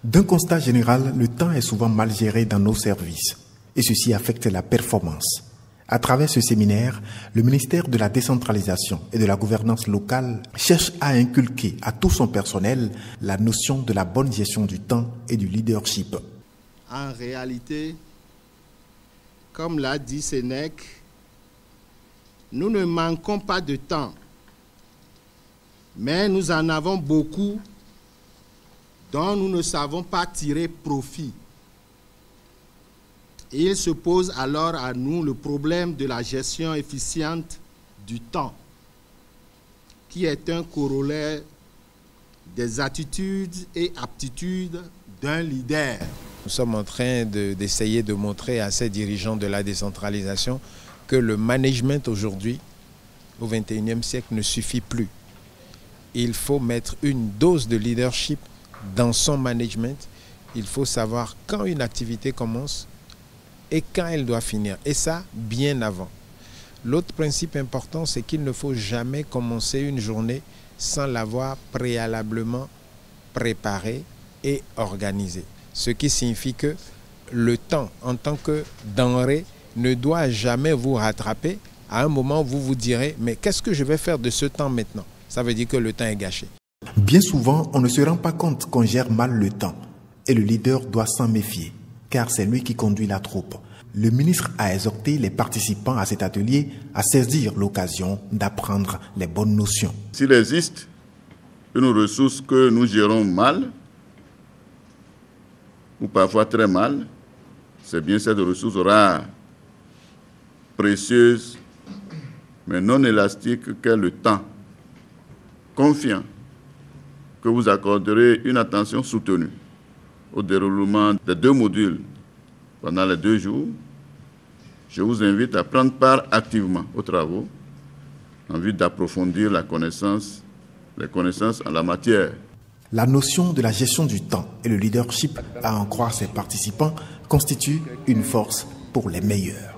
D'un constat général, le temps est souvent mal géré dans nos services et ceci affecte la performance. À travers ce séminaire, le ministère de la décentralisation et de la gouvernance locale cherche à inculquer à tout son personnel la notion de la bonne gestion du temps et du leadership. En réalité, comme l'a dit Sénèque, nous ne manquons pas de temps, mais nous en avons beaucoup dont nous ne savons pas tirer profit. Et il se pose alors à nous le problème de la gestion efficiente du temps, qui est un corollaire des attitudes et aptitudes d'un leader. Nous sommes en train d'essayer de montrer à ces dirigeants de la décentralisation que le management aujourd'hui, au XXIe siècle, ne suffit plus. Il faut mettre une dose de leadership dans son management. Il faut savoir quand une activité commence et quand elle doit finir. Et ça, bien avant. L'autre principe important, c'est qu'il ne faut jamais commencer une journée sans l'avoir préalablement préparée et organisée. Ce qui signifie que le temps, en tant que denrée, ne doit jamais vous rattraper. À un moment, vous vous direz, mais qu'est-ce que je vais faire de ce temps maintenant? Ça veut dire que le temps est gâché. Bien souvent, on ne se rend pas compte qu'on gère mal le temps et le leader doit s'en méfier, car c'est lui qui conduit la troupe. Le ministre a exhorté les participants à cet atelier à saisir l'occasion d'apprendre les bonnes notions. S'il existe une ressource que nous gérons mal, ou parfois très mal, c'est bien cette ressource rare, précieuse, mais non élastique qu'est le temps. Confiant que vous accorderez une attention soutenue au déroulement des 2 modules pendant les 2 jours, je vous invite à prendre part activement aux travaux en vue d'approfondir les connaissances en la matière. La notion de la gestion du temps et le leadership, à en croire ses participants, constitue une force pour les meilleurs.